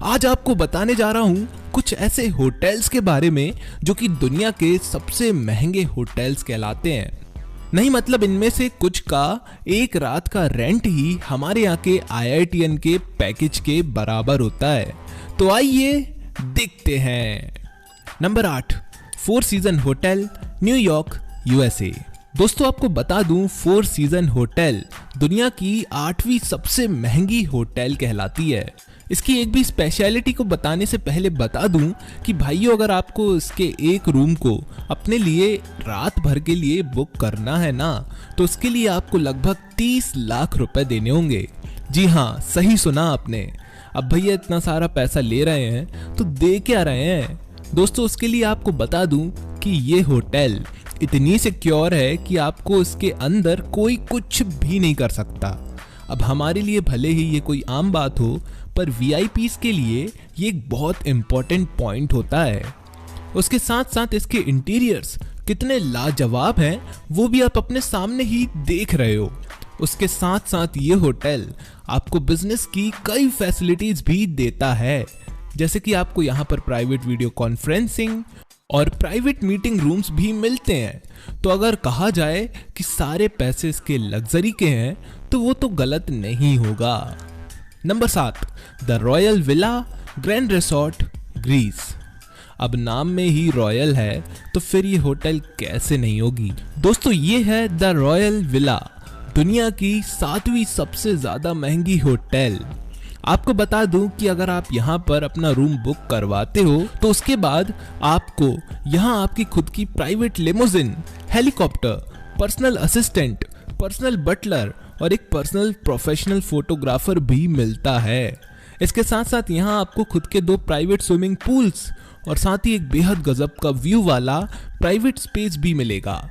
आज आपको बताने जा रहा हूँ कुछ ऐसे होटल्स के बारे में जो कि दुनिया के सबसे महंगे होटल्स कहलाते हैं। नहीं मतलब इनमें से कुछ का एक रात का रेंट ही हमारे यहाँ के IITN के पैकेज के बराबर होता है। तो आइए देखते हैं। Number 8, 4 season hotel, New York, USA। दोस्तों आपको बता दूं, 4 सीजन होटल दुनिया की 8वीं सबसे महंगी होटल कहलाती है। इसकी एक भी स्पेशलिटी को बताने से पहले बता दूं कि भाइयों, अगर आपको इसके एक रूम को अपने लिए रात भर के लिए बुक करना है ना, तो उसके लिए आपको लगभग 30 लाख रुपए देने होंगे। जी हाँ, सही सुना आपने। अब भैया इतना सारा पैसा ले रहे हैं तो दे क्या रहे हैं? दोस्तों उसके लिए आपको बता दूं कि ये होटल इतनी सिक्योर है कि आपको इसके अंदर कोई कुछ भी नहीं कर सकता। अब हमारे लिए भले ही ये कोई आम बात हो, पर VIPs के लिए ये एक बहुत इंपॉर्टेंट पॉइंट होता है। उसके साथ साथ इसके इंटीरियर्स कितने लाजवाब हैं वो भी आप अपने सामने ही देख रहे हो। उसके साथ साथ ये होटल आपको बिजनेस की कई फैसिलिटीज भी देता है, जैसे कि आपको यहाँ पर प्राइवेट वीडियो कॉन्फ्रेंसिंग और प्राइवेट मीटिंग रूम्स भी मिलते हैं। तो अगर कहा जाए कि सारे पैसे इसके लग्जरी के हैं तो वो तो गलत नहीं होगा। Number 7, the royal villa grand resort, Greece. अब नाम में ही रॉयल है तो फिर ये होटल कैसे नहीं होगी। दोस्तों ये है द रॉयल विला, दुनिया की 7वीं सबसे ज्यादा महंगी होटल। आपको बता दूं कि अगर आप यहाँ पर अपना रूम बुक करवाते हो तो उसके बाद आपको यहाँ आपकी खुद की private limousine, helicopter, personal assistant, personal butler और एक पर्सनल प्रोफेशनल फोटोग्राफर भी मिलता है। इसके साथ साथ यहाँ आपको खुद के 2 प्राइवेट स्विमिंग पूल्स और साथ ही एक बेहद गजब का व्यू वाला प्राइवेट स्पेस भी मिलेगा।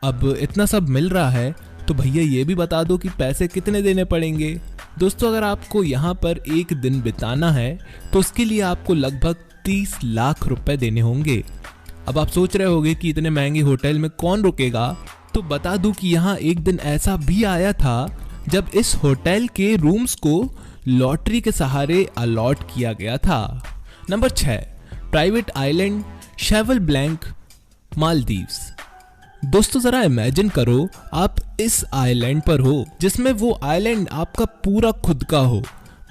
अब इतना सब मिल रहा है तो भैया ये भी बता दो कि पैसे कितने देने पड़ेंगे। दोस्तों अगर आपको यहाँ पर एक दिन बिताना है तो उसके लिए आपको लगभग 30 लाख रुपए देने होंगे। अब आप सोच रहे होंगे कि इतने महंगे होटल में कौन रुकेगा, तो बता दूं कि यहाँ एक दिन ऐसा भी आया था जब इस होटल के रूम्स को लॉटरी के सहारे अलॉट किया गया था। Number 6, private island, Cheval Blanc, Maldives. दोस्तों जरा इमेजिन करो आप इस आइलैंड पर हो जिसमें वो आइलैंड आपका पूरा खुद का हो,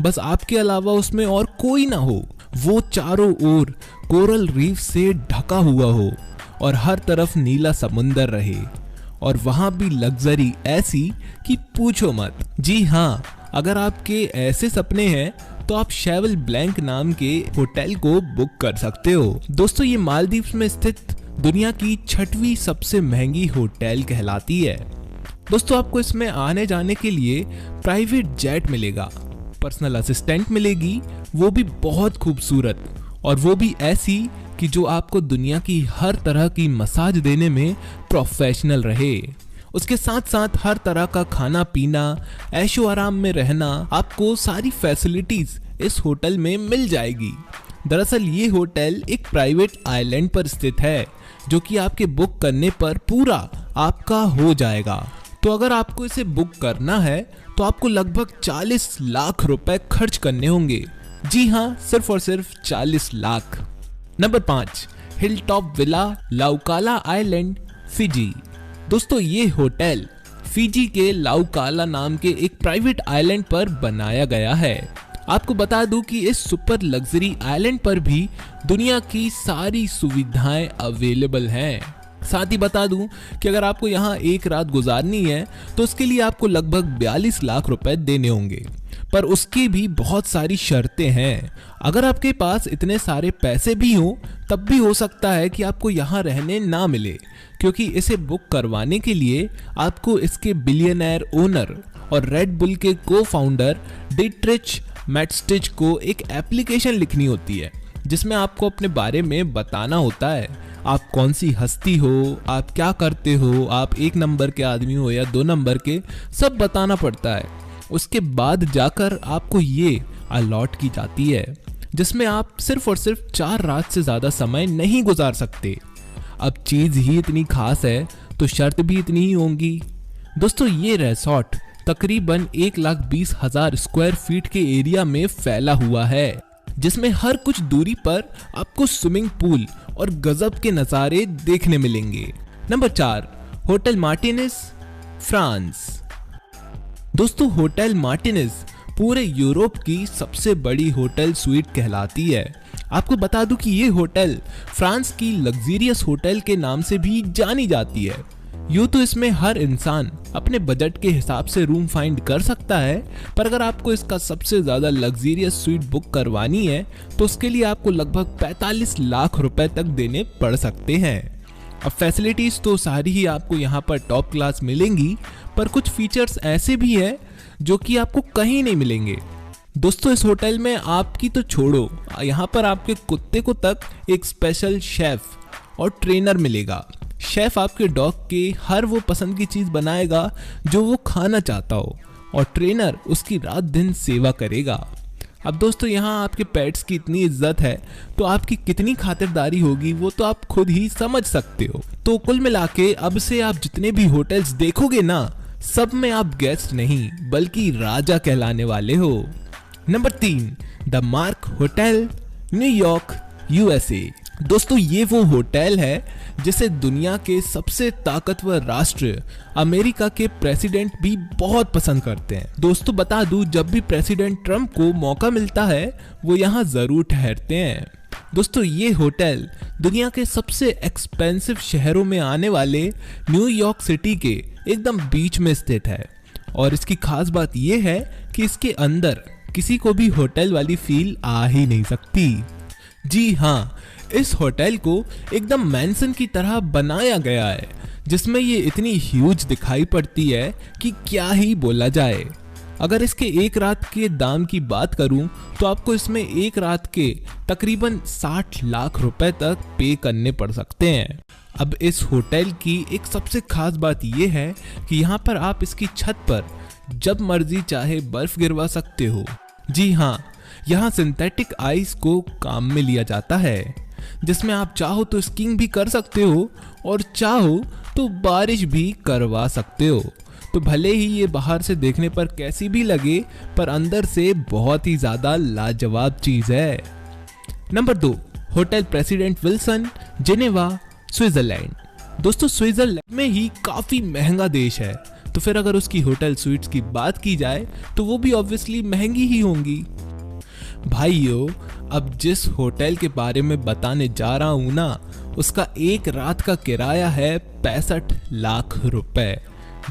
बस आपके अलावा उसमें और कोई ना हो। वो चारों ओर कोरल रीफ से ढका हुआ हो और हर तरफ नीला समुंदर रहे, और वहां भी लग्जरी ऐसी कि पूछो मत। जी हाँ, अगर आपके ऐसे सपने हैं तो आप शेवल ब्लैंक नाम के होटल को बुक कर सकते हो। दोस्तों ये मालदीव्स में स्थित दुनिया की 6वीं सबसे महंगी होटल कहलाती है। दोस्तों आपको इसमें आने जाने के लिए प्राइवेट जेट मिलेगा, पर्सनल असिस्टेंट मिलेगी, वो भी बहुत खूबसूरत, और वो भी ऐसी कि जो आपको दुनिया की हर तरह की मसाज देने में प्रोफेशनल रहे। उसके साथ साथ हर तरह का खाना पीना, ऐशो आराम में रहना, आपको सारी फैसिलिटीज इस होटल में मिल जाएगी। दरअसल ये होटल एक प्राइवेट आइलैंड पर स्थित है जो कि आपके बुक करने पर पूरा आपका हो जाएगा। तो अगर आपको इसे बुक करना है तो आपको लगभग 40 लाख रुपए खर्च करने होंगे। जी हाँ, सिर्फ और सिर्फ 40 lakh. Number 5, hill top villa, Laucala island, Fiji. दोस्तों ये होटल फिजी के लाउकाला नाम के एक प्राइवेट आइलैंड पर बनाया गया है। आपको बता दूं कि इस सुपर लग्जरी आइलैंड पर भी दुनिया की सारी सुविधाएं अवेलेबल हैं। साथ ही बता दूं कि अगर आपको यहाँ एक रात गुजारनी है तो उसके लिए आपको लगभग 42 लाख रुपए देने होंगे, पर उसकी भी बहुत सारी शर्तें हैं। अगर आपके पास इतने सारे पैसे भी हों तब भी हो सकता है कि आपको यहाँ रहने ना मिले, क्योंकि इसे बुक करवाने के लिए आपको इसके बिलियनर ओनर और रेड बुल के को फाउंडर डिट्रिच मैटस्टिच को एक एप्लीकेशन लिखनी होती है जिसमें आपको अपने बारे में बताना होता है। आप कौन सी हस्ती हो, आप क्या करते हो, आप 1 नंबर के आदमी हो या 2 नंबर के, सब बताना पड़ता है। उसके बाद जाकर आपको ये अलॉट की जाती है, जिसमें आप सिर्फ और सिर्फ 4 रात से ज्यादा समय नहीं गुजार सकते। अब चीज ही इतनी खास है तो शर्त भी इतनी ही होंगी। दोस्तों ये रिसॉर्ट तकरीबन 1,20,000 स्क्वायर फीट के एरिया में फैला हुआ है, जिसमें हर कुछ दूरी पर आपको स्विमिंग पूल और गजब के नज़ारे देखने मिलेंगे। Number 4, hotel Martinez, France. दोस्तों, होटल मार्टिनेज पूरे यूरोप की सबसे बड़ी होटल स्वीट कहलाती है। आपको बता दूं कि ये होटल फ्रांस की लग्जरियस होटल के नाम से भी जानी जाती है। यूँ तो इसमें हर इंसान अपने बजट के हिसाब से रूम फाइंड कर सकता है, पर अगर आपको इसका सबसे ज़्यादा लग्जरियस स्वीट बुक करवानी है तो उसके लिए आपको लगभग 45 लाख रुपए तक देने पड़ सकते हैं। अब फैसिलिटीज़ तो सारी ही आपको यहाँ पर टॉप क्लास मिलेंगी, पर कुछ फीचर्स ऐसे भी हैं जो कि आपको कहीं नहीं मिलेंगे। दोस्तों, इस होटल में आपकी तो छोड़ो, यहाँ पर आपके कुत्ते को तक एक स्पेशल शेफ और ट्रेनर मिलेगा। शेफ आपके डॉग के हर वो पसंद की चीज़ बनाएगा जो वो खाना चाहता हो, और ट्रेनर उसकी रात दिन सेवा करेगा। अब दोस्तों, यहाँ आपके पेट्स की इतनी इज्जत है तो आपकी कितनी खातिरदारी होगी वो तो आप खुद ही समझ सकते हो। तो कुल मिला के अब से आप जितने भी होटल्स देखोगे ना, सब में आप गेस्ट नहीं बल्कि राजा कहलाने वाले हो। Number 3, the mark hotel, New York, USA. दोस्तों, ये वो होटल है जिसे दुनिया के सबसे ताकतवर राष्ट्र अमेरिका के प्रेसिडेंट भी बहुत पसंद करते हैं। दोस्तों, बता दूं, जब भी प्रेसिडेंट ट्रम्प को मौका मिलता है वो यहाँ जरूर ठहरते हैं। दोस्तों, ये होटल दुनिया के सबसे एक्सपेंसिव शहरों में आने वाले न्यूयॉर्क सिटी के एकदम बीच में स्थित है, और इसकी खास बात यह है कि इसके अंदर किसी को भी होटल वाली फील आ ही नहीं सकती। जी हाँ, इस होटल को एकदम मैंसन की तरह बनाया गया है, जिसमें ये इतनी ह्यूज दिखाई पड़ती है कि क्या ही बोला जाए। अगर इसके एक रात के दाम की बात करूं तो आपको इसमें एक रात के तकरीबन 60 लाख रुपए तक पे करने पड़ सकते हैं। अब इस होटल की एक सबसे खास बात यह है कि यहाँ पर आप इसकी छत पर जब मर्जी चाहे बर्फ गिरवा सकते हो। जी हाँ, यहाँ सिंथेटिक आइस को काम में लिया जाता है, जिसमें आप चाहो तो स्कीइंग भी कर सकते हो और चाहो तो बारिश भी करवा सकते हो। तो भले ही ये बाहर से देखने पर कैसी भी लगे, पर अंदर से बहुत ही ज़्यादा लाजवाब चीज़ है। Number 2, hotel president Wilson, Geneva, Switzerland. दोस्तों, स्विट्जरलैंड में ही काफ़ी महंगा देश है, तो फिर अगर उसकी होटल स्वीट्स की बात की जाए तो वो भी ऑब्वियसली महंगी ही होंगी। भाइयों, अब जिस होटल के बारे में बताने जा रहा हूँ ना, उसका एक रात का किराया है 65 लाख रुपए।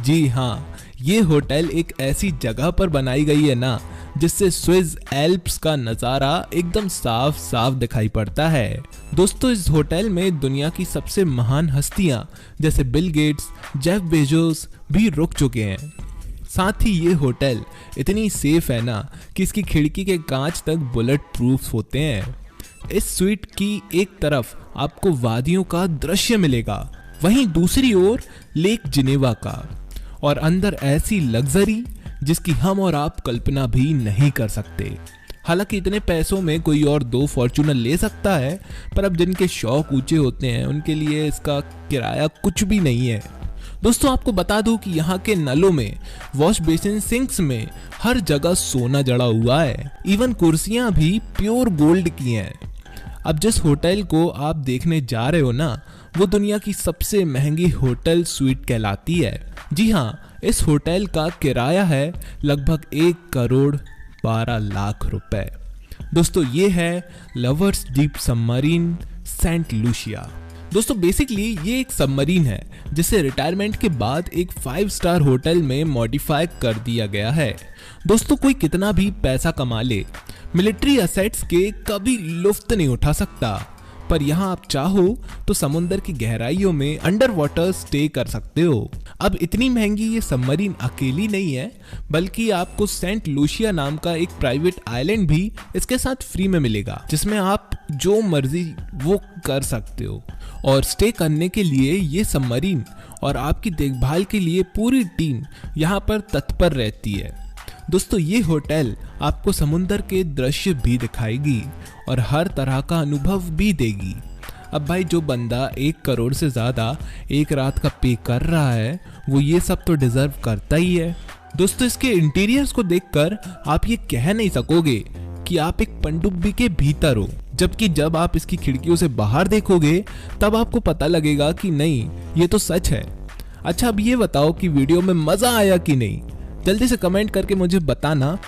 जी हाँ, ये होटल एक ऐसी जगह पर बनाई गई है ना, जिससे स्विस एल्प्स का नज़ारा एकदम साफ साफ दिखाई पड़ता है। दोस्तों, इस होटल में दुनिया की सबसे महान हस्तियां जैसे बिल गेट्स, जेफ बेजोस भी रुक चुके हैं। साथ ही ये होटल इतनी सेफ है ना कि इसकी खिड़की के कांच तक बुलेट प्रूफ होते हैं। इस स्वीट की एक तरफ आपको वादियों का दृश्य मिलेगा, वहीं दूसरी ओर लेक जिनेवा का, और अंदर ऐसी लग्जरी जिसकी हम और आप कल्पना भी नहीं कर सकते। हालांकि इतने पैसों में कोई और 2 फॉर्च्यूनर ले सकता है, पर अब जिनके शौक ऊंचे होते हैं उनके लिए इसका किराया कुछ भी नहीं है। दोस्तों, आपको बता दूं कि यहाँ के नलों में, वॉश बेसिन, सिंक्स में हर जगह सोना जड़ा हुआ है। इवन कुर्सियां भी प्योर गोल्ड की हैं। अब जिस होटल को आप देखने जा रहे हो ना, वो दुनिया की सबसे महंगी होटल स्वीट कहलाती है। जी हाँ, इस होटल का किराया है लगभग 1 करोड़ 12 लाख रुपए। दोस्तों, ये है lovers deep submarine, Saint Lucia. दोस्तों, बेसिकली ये एक सबमरीन है जिसे रिटायरमेंट के बाद एक 5 स्टार होटल में मॉडिफाई कर दिया गया है। दोस्तों, कोई कितना भी पैसा कमा ले, मिलिट्री एसेट्स के कभी लुफ्त नहीं उठा सकता, पर यहाँ आप चाहो तो समुद्र की गहराइयों में अंडर वाटर स्टे कर सकते हो। अब इतनी महंगी ये सबमरीन अकेली नहीं है, बल्कि आपको सेंट लूसिया नाम का एक प्राइवेट आइलैंड भी इसके साथ फ्री में मिलेगा, जिसमें आप जो मर्जी वो कर सकते हो। और स्टे करने के लिए ये सबमरीन और आपकी देखभाल के लिए पूरी टीम यहाँ पर तत्पर रहती है। दोस्तों, ये होटल आपको समुंदर के दृश्य भी दिखाएगी और हर तरह का अनुभव भी देगी। अब भाई, जो बंदा 1 करोड़ से ज़्यादा एक रात का पे कर रहा है, वो ये सब तो डिजर्व करता ही है। दोस्तों, इसके इंटीरियर्स को देखकर आप ये कह नहीं सकोगे कि आप एक पनडुब्बी के भीतर हो, जबकि जब आप इसकी खिड़कियों से बाहर देखोगे तब आपको पता लगेगा कि नहीं, ये तो सच है। अच्छा, अब ये बताओ कि वीडियो में मजा आया कि नहीं? जल्दी से कमेंट करके मुझे बताना।